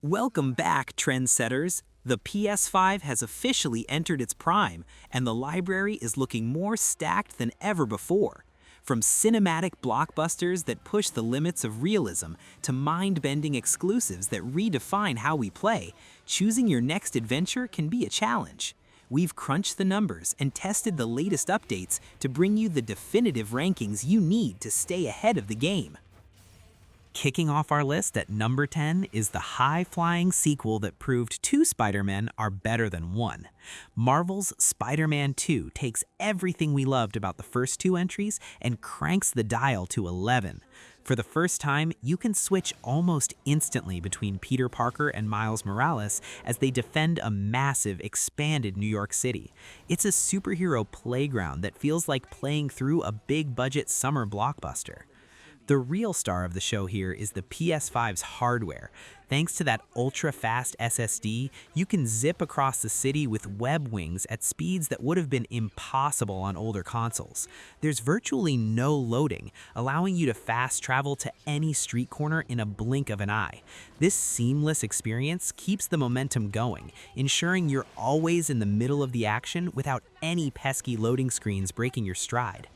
Welcome back, trendsetters. The PS5 has officially entered its prime, and the library is looking more stacked than ever before. From cinematic blockbusters that push the limits of realism to mind-bending exclusives that redefine how we play, choosing your next adventure can be a challenge. We've crunched the numbers and tested the latest updates to bring you the definitive rankings you need to stay ahead of the game. Kicking off our list at number 10 is the high-flying sequel that proved two Spider-Men are better than one. Marvel's Spider-Man 2 takes everything we loved about the first two entries and cranks the dial to 11. For the first time, you can switch almost instantly between Peter Parker and Miles Morales as they defend a massive, expanded New York City. It's a superhero playground that feels like playing through a big-budget summer blockbuster. The real star of the show here is the PS5's hardware. Thanks to that ultra-fast SSD, you can zip across the city with web wings at speeds that would have been impossible on older consoles. There's virtually no loading, allowing you to fast travel to any street corner in a blink of an eye. This seamless experience keeps the momentum going, ensuring you're always in the middle of the action without any pesky loading screens breaking your stride.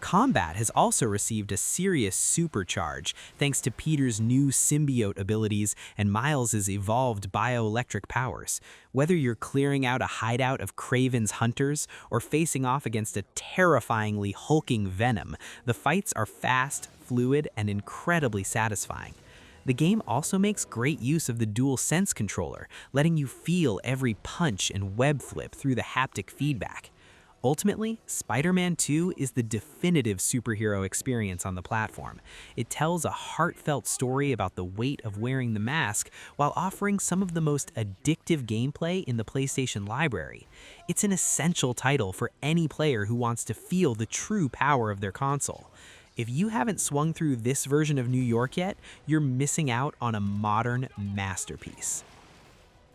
Combat has also received a serious supercharge thanks to Peter's new symbiote abilities and Miles' evolved bioelectric powers. Whether you're clearing out a hideout of Kraven's hunters or facing off against a terrifyingly hulking Venom, the fights are fast, fluid, and incredibly satisfying. The game also makes great use of the DualSense controller, letting you feel every punch and web flip through the haptic feedback. Ultimately, Spider-Man 2 is the definitive superhero experience on the platform. It tells a heartfelt story about the weight of wearing the mask while offering some of the most addictive gameplay in the PlayStation library. It's an essential title for any player who wants to feel the true power of their console. If you haven't swung through this version of New York yet, you're missing out on a modern masterpiece.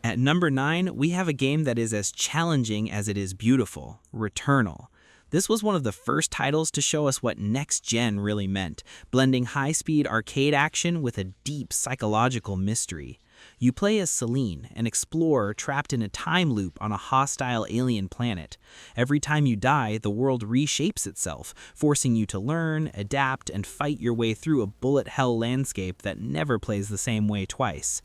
At number 9, we have a game that is as challenging as it is beautiful, Returnal. This was one of the first titles to show us what next-gen really meant, blending high-speed arcade action with a deep psychological mystery. You play as Celine, an explorer trapped in a time loop on a hostile alien planet. Every time you die, the world reshapes itself, forcing you to learn, adapt, and fight your way through a bullet hell landscape that never plays the same way twice.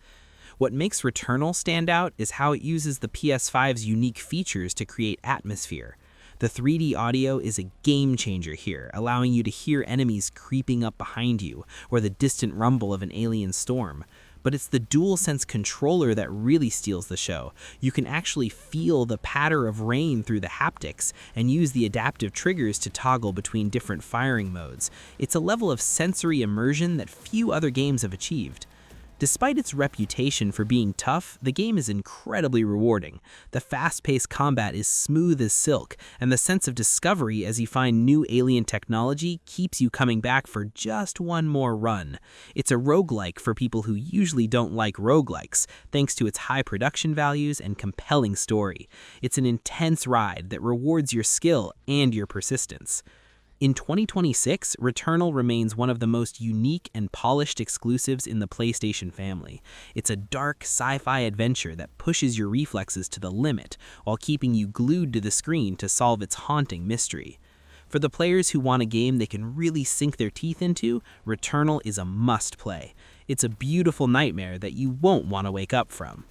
What makes Returnal stand out is how it uses the PS5's unique features to create atmosphere. The 3D audio is a game changer here, allowing you to hear enemies creeping up behind you, or the distant rumble of an alien storm. But it's the DualSense controller that really steals the show. You can actually feel the patter of rain through the haptics, and use the adaptive triggers to toggle between different firing modes. It's a level of sensory immersion that few other games have achieved. Despite its reputation for being tough, the game is incredibly rewarding. The fast-paced combat is smooth as silk, and the sense of discovery as you find new alien technology keeps you coming back for just one more run. It's a roguelike for people who usually don't like roguelikes, thanks to its high production values and compelling story. It's an intense ride that rewards your skill and your persistence. In 2026, Returnal remains one of the most unique and polished exclusives in the PlayStation family. It's a dark sci-fi adventure that pushes your reflexes to the limit while keeping you glued to the screen to solve its haunting mystery. For the players who want a game they can really sink their teeth into, Returnal is a must-play. It's a beautiful nightmare that you won't want to wake up from.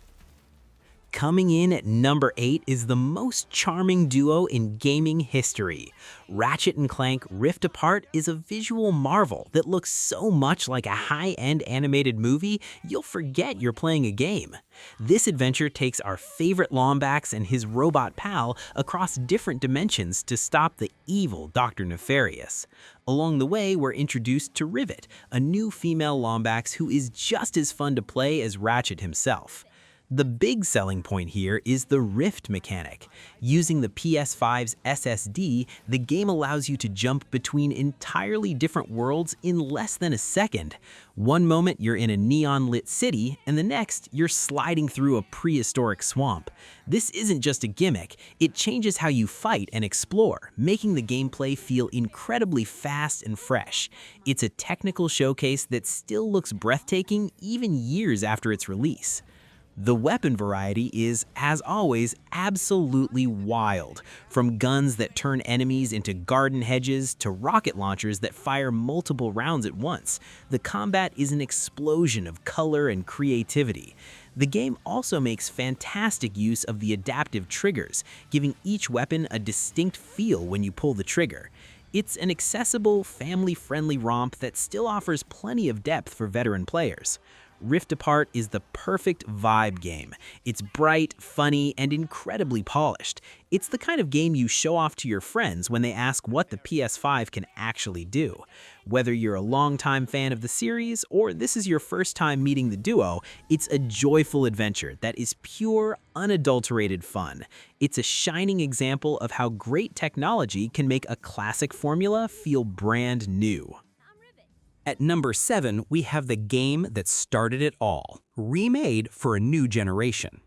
Coming in at number 8 is the most charming duo in gaming history. Ratchet and Clank Rift Apart is a visual marvel that looks so much like a high-end animated movie, you'll forget you're playing a game. This adventure takes our favorite Lombax and his robot pal across different dimensions to stop the evil Dr. Nefarious. Along the way, we're introduced to Rivet, a new female Lombax who is just as fun to play as Ratchet himself. The big selling point here is the Rift mechanic. Using the PS5's SSD, the game allows you to jump between entirely different worlds in less than a second. One moment you're in a neon-lit city, and the next you're sliding through a prehistoric swamp. This isn't just a gimmick, it changes how you fight and explore, making the gameplay feel incredibly fast and fresh. It's a technical showcase that still looks breathtaking even years after its release. The weapon variety is, as always, absolutely wild. From guns that turn enemies into garden hedges to rocket launchers that fire multiple rounds at once, the combat is an explosion of color and creativity. The game also makes fantastic use of the adaptive triggers, giving each weapon a distinct feel when you pull the trigger. It's an accessible, family-friendly romp that still offers plenty of depth for veteran players. Rift Apart is the perfect vibe game. It's bright, funny, and incredibly polished. It's the kind of game you show off to your friends when they ask what the PS5 can actually do. Whether you're a longtime fan of the series or this is your first time meeting the duo, it's a joyful adventure that is pure, unadulterated fun. It's a shining example of how great technology can make a classic formula feel brand new. At number 7, we have the game that started it all, remade for a new generation.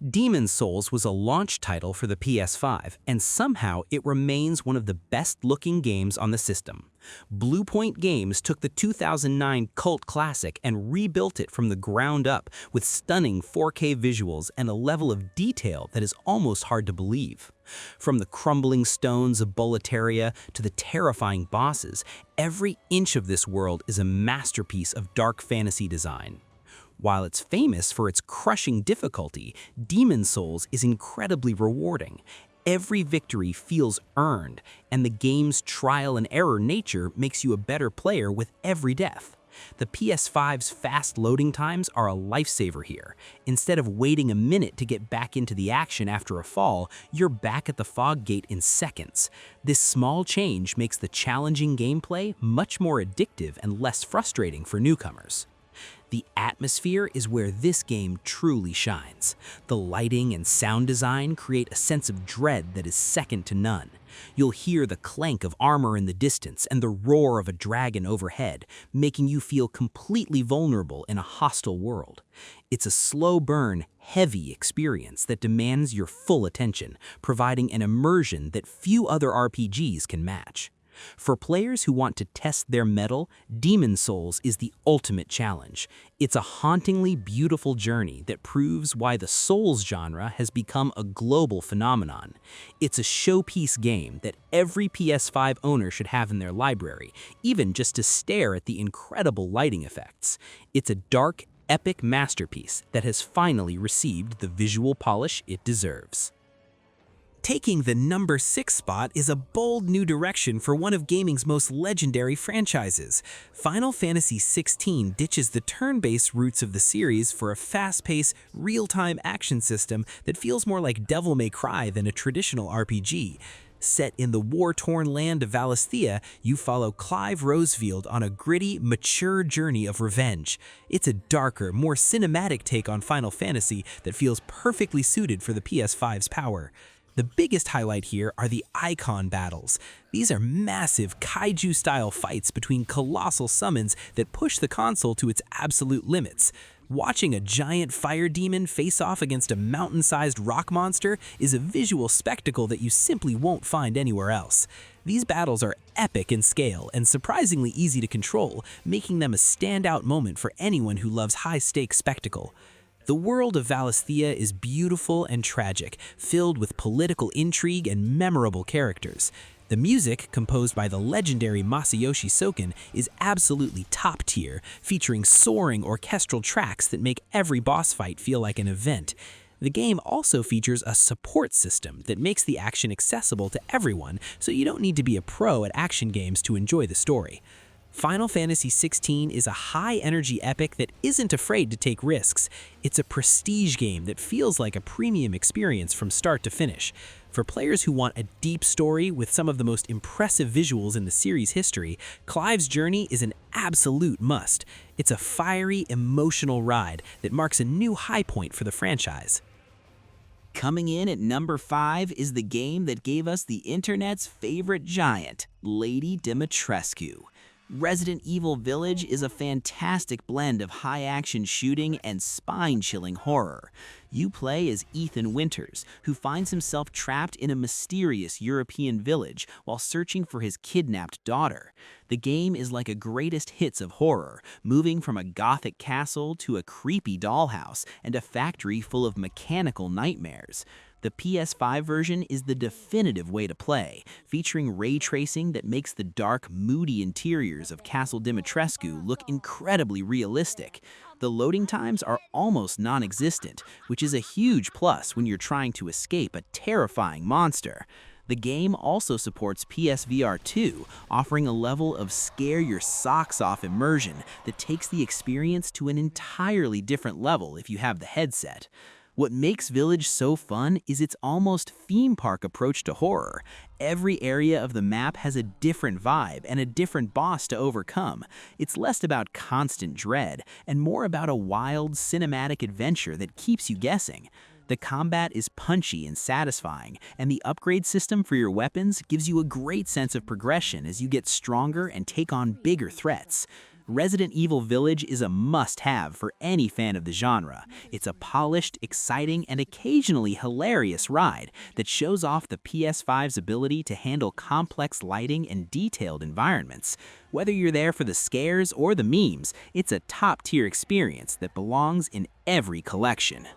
Demon's Souls was a launch title for the PS5, and somehow it remains one of the best-looking games on the system. Bluepoint Games took the 2009 cult classic and rebuilt it from the ground up with stunning 4K visuals and a level of detail that is almost hard to believe. From the crumbling stones of Boletaria to the terrifying bosses, every inch of this world is a masterpiece of dark fantasy design. While it's famous for its crushing difficulty, Demon's Souls is incredibly rewarding. Every victory feels earned, and the game's trial and error nature makes you a better player with every death. The PS5's fast loading times are a lifesaver here. Instead of waiting a minute to get back into the action after a fall, you're back at the fog gate in seconds. This small change makes the challenging gameplay much more addictive and less frustrating for newcomers. The atmosphere is where this game truly shines. The lighting and sound design create a sense of dread that is second to none. You'll hear the clank of armor in the distance and the roar of a dragon overhead, making you feel completely vulnerable in a hostile world. It's a slow burn, heavy experience that demands your full attention, providing an immersion that few other RPGs can match. For players who want to test their mettle, Demon's Souls is the ultimate challenge. It's a hauntingly beautiful journey that proves why the Souls genre has become a global phenomenon. It's a showpiece game that every PS5 owner should have in their library, even just to stare at the incredible lighting effects. It's a dark, epic masterpiece that has finally received the visual polish it deserves. Taking the number 6 spot is a bold new direction for one of gaming's most legendary franchises. Final Fantasy XVI ditches the turn-based roots of the series for a fast-paced, real-time action system that feels more like Devil May Cry than a traditional RPG. Set in the war-torn land of Valisthea, you follow Clive Rosefield on a gritty, mature journey of revenge. It's a darker, more cinematic take on Final Fantasy that feels perfectly suited for the PS5's power. The biggest highlight here are the icon battles. These are massive kaiju-style fights between colossal summons that push the console to its absolute limits. Watching a giant fire demon face off against a mountain-sized rock monster is a visual spectacle that you simply won't find anywhere else. These battles are epic in scale and surprisingly easy to control, making them a standout moment for anyone who loves high-stakes spectacle. The world of Valisthea is beautiful and tragic, filled with political intrigue and memorable characters. The music, composed by the legendary Masayoshi Soken, is absolutely top tier, featuring soaring orchestral tracks that make every boss fight feel like an event. The game also features a support system that makes the action accessible to everyone, so you don't need to be a pro at action games to enjoy the story. Final Fantasy XVI is a high-energy epic that isn't afraid to take risks. It's a prestige game that feels like a premium experience from start to finish. For players who want a deep story with some of the most impressive visuals in the series' history, Clive's journey is an absolute must. It's a fiery, emotional ride that marks a new high point for the franchise. Coming in at number 5 is the game that gave us the internet's favorite giant, Lady Dimitrescu. Resident Evil Village is a fantastic blend of high-action shooting and spine-chilling horror. You play as Ethan Winters, who finds himself trapped in a mysterious European village while searching for his kidnapped daughter. The game is like a greatest hits of horror, moving from a gothic castle to a creepy dollhouse and a factory full of mechanical nightmares. The PS5 version is the definitive way to play, featuring ray tracing that makes the dark, moody interiors of Castle Dimitrescu look incredibly realistic. The loading times are almost non-existent, which is a huge plus when you're trying to escape a terrifying monster. The game also supports PSVR 2, offering a level of scare-your-socks-off immersion that takes the experience to an entirely different level if you have the headset. What makes Village so fun is its almost theme park approach to horror. Every area of the map has a different vibe and a different boss to overcome. It's less about constant dread and more about a wild, cinematic adventure that keeps you guessing. The combat is punchy and satisfying, and the upgrade system for your weapons gives you a great sense of progression as you get stronger and take on bigger threats. Resident Evil Village is a must-have for any fan of the genre. It's a polished, exciting, and occasionally hilarious ride that shows off the PS5's ability to handle complex lighting and detailed environments. Whether you're there for the scares or the memes, it's a top-tier experience that belongs in every collection.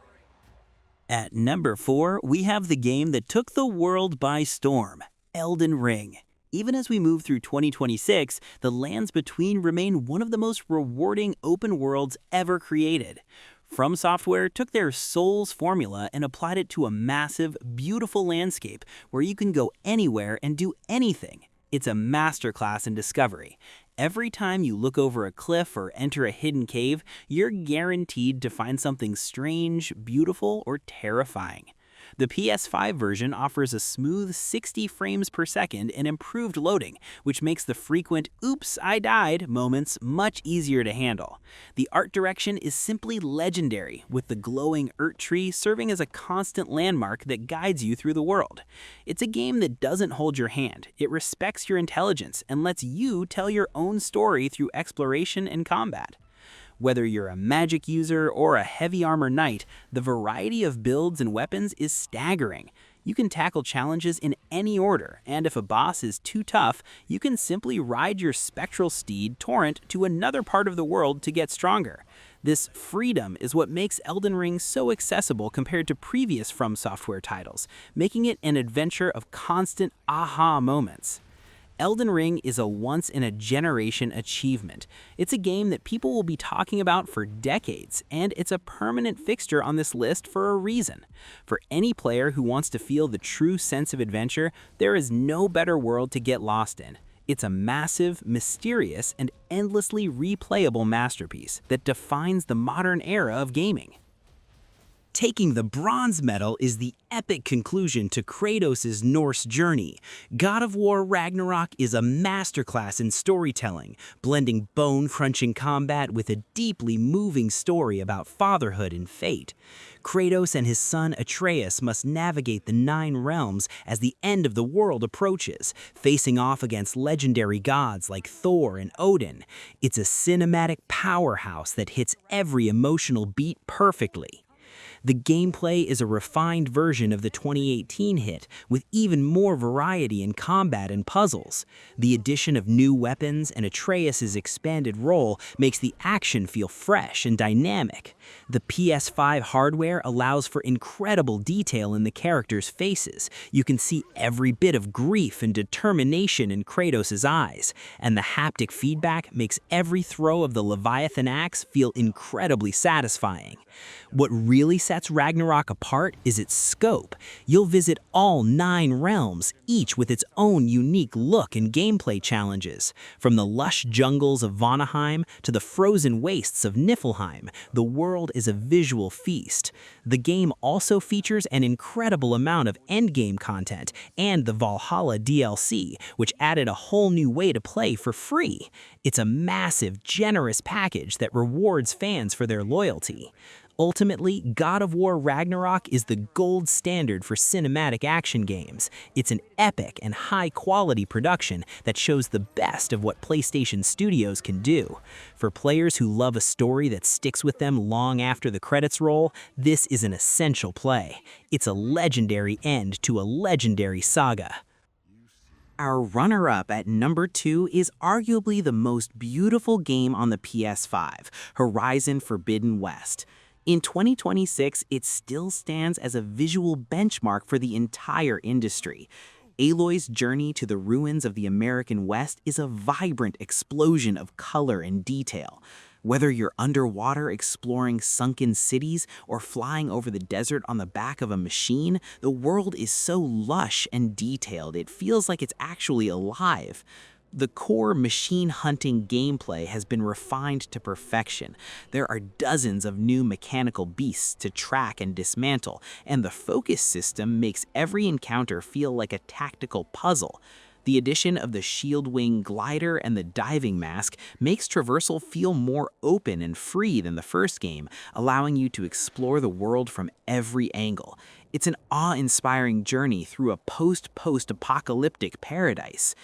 At number 4, we have the game that took the world by storm, Elden Ring. Even as we move through 2026, the lands between remain one of the most rewarding open worlds ever created. From Software took their Souls formula and applied it to a massive, beautiful landscape where you can go anywhere and do anything. It's a masterclass in discovery. Every time you look over a cliff or enter a hidden cave, you're guaranteed to find something strange, beautiful, or terrifying. The PS5 version offers a smooth 60 frames per second and improved loading, which makes the frequent "oops, I died" moments much easier to handle. The art direction is simply legendary, with the glowing Urt tree serving as a constant landmark that guides you through the world. It's a game that doesn't hold your hand. It respects your intelligence and lets you tell your own story through exploration and combat. Whether you're a magic user or a heavy armor knight, the variety of builds and weapons is staggering. You can tackle challenges in any order, and if a boss is too tough, you can simply ride your spectral steed, Torrent, to another part of the world to get stronger. This freedom is what makes Elden Ring so accessible compared to previous From Software titles, making it an adventure of constant aha moments. Elden Ring is a once-in-a-generation achievement. It's a game that people will be talking about for decades, and it's a permanent fixture on this list for a reason. For any player who wants to feel the true sense of adventure, there is no better world to get lost in. It's a massive, mysterious, and endlessly replayable masterpiece that defines the modern era of gaming. Taking the bronze medal is the epic conclusion to Kratos' Norse journey. God of War Ragnarök is a masterclass in storytelling, blending bone-crunching combat with a deeply moving story about fatherhood and fate. Kratos and his son Atreus must navigate the 9 realms as the end of the world approaches, facing off against legendary gods like Thor and Odin. It's a cinematic powerhouse that hits every emotional beat perfectly. The gameplay is a refined version of the 2018 hit, with even more variety in combat and puzzles. The addition of new weapons and Atreus' expanded role makes the action feel fresh and dynamic. The PS5 hardware allows for incredible detail in the characters' faces. You can see every bit of grief and determination in Kratos' eyes, and the haptic feedback makes every throw of the Leviathan axe feel incredibly satisfying. What really sets Ragnarok apart is its scope. You'll visit all 9 realms, each with its own unique look and gameplay challenges. From the lush jungles of Vanaheim to the frozen wastes of Niflheim, the world is a visual feast. The game also features an incredible amount of endgame content and the Valhalla DLC, which added a whole new way to play for free. It's a massive, generous package that rewards fans for their loyalty. Ultimately, God of War Ragnarok is the gold standard for cinematic action games. It's an epic and high-quality production that shows the best of what PlayStation Studios can do. For players who love a story that sticks with them long after the credits roll, this is an essential play. It's a legendary end to a legendary saga. Our runner-up at number 2 is arguably the most beautiful game on the PS5, Horizon Forbidden West. In 2026, it still stands as a visual benchmark for the entire industry. Aloy's journey to the ruins of the American West is a vibrant explosion of color and detail. Whether you're underwater exploring sunken cities or flying over the desert on the back of a machine, the world is so lush and detailed it feels like it's actually alive. The core machine-hunting gameplay has been refined to perfection. There are dozens of new mechanical beasts to track and dismantle, and the focus system makes every encounter feel like a tactical puzzle. The addition of the shield wing glider and the diving mask makes traversal feel more open and free than the first game, allowing you to explore the world from every angle. It's an awe-inspiring journey through a post-apocalyptic paradise.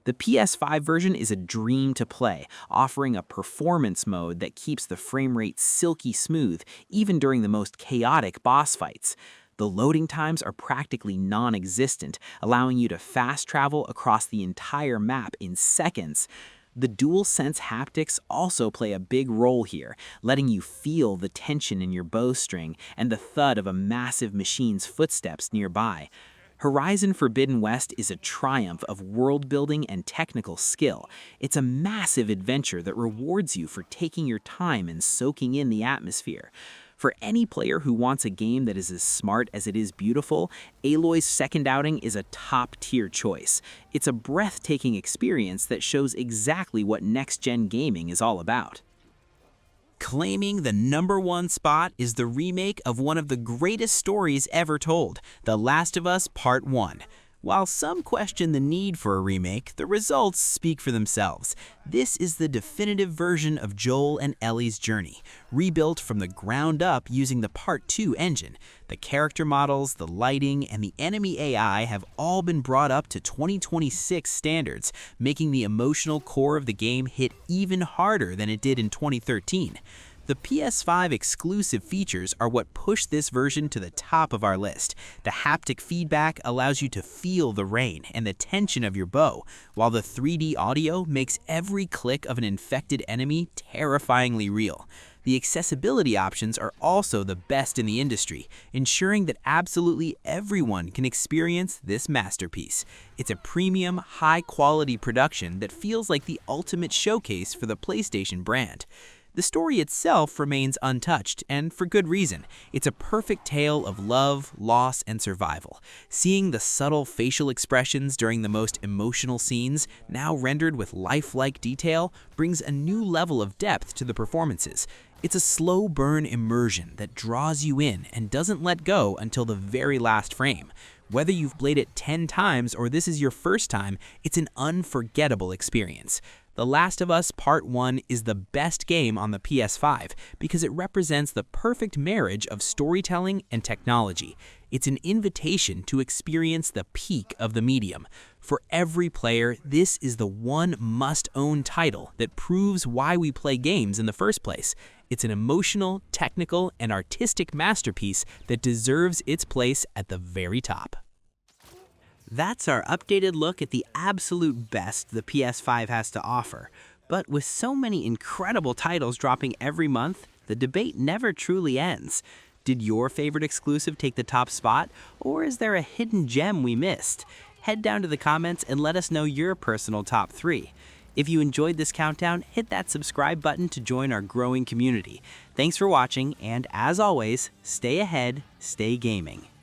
The PS5 version is a dream to play, offering a performance mode that keeps the frame rate silky smooth even during the most chaotic boss fights. The loading times are practically non-existent, allowing you to fast travel across the entire map in seconds. The DualSense haptics also play a big role here, letting you feel the tension in your bowstring and the thud of a massive machine's footsteps nearby. Horizon Forbidden West is a triumph of world-building and technical skill. It's a massive adventure that rewards you for taking your time and soaking in the atmosphere. For any player who wants a game that is as smart as it is beautiful, Aloy's second outing is a top-tier choice. It's a breathtaking experience that shows exactly what next-gen gaming is all about. Claiming the #1 spot is the remake of one of the greatest stories ever told, The Last of Us Part 1. While some question the need for a remake, the results speak for themselves. This is the definitive version of Joel and Ellie's journey, rebuilt from the ground up using the Part 2 engine. The character models, the lighting, and the enemy AI have all been brought up to 2026 standards, making the emotional core of the game hit even harder than it did in 2013. The PS5 exclusive features are what push this version to the top of our list. The haptic feedback allows you to feel the rain and the tension of your bow, while the 3D audio makes every click of an infected enemy terrifyingly real. The accessibility options are also the best in the industry, ensuring that absolutely everyone can experience this masterpiece. It's a premium, high-quality production that feels like the ultimate showcase for the PlayStation brand. The story itself remains untouched, and for good reason. It's a perfect tale of love, loss, and survival. Seeing the subtle facial expressions during the most emotional scenes, now rendered with lifelike detail, brings a new level of depth to the performances. It's a slow burn immersion that draws you in and doesn't let go until the very last frame. Whether you've played it 10 times or this is your first time, it's an unforgettable experience. The Last of Us Part 1 is the best game on the PS5 because it represents the perfect marriage of storytelling and technology. It's an invitation to experience the peak of the medium. For every player, this is the one must-own title that proves why we play games in the first place. It's an emotional, technical, and artistic masterpiece that deserves its place at the very top. That's our updated look at the absolute best the PS5 has to offer. But with so many incredible titles dropping every month, the debate never truly ends. Did your favorite exclusive take the top spot, or is there a hidden gem we missed? Head down to the comments and let us know your personal top 3. If you enjoyed this countdown, hit that subscribe button to join our growing community. Thanks for watching, and as always, stay ahead, stay gaming.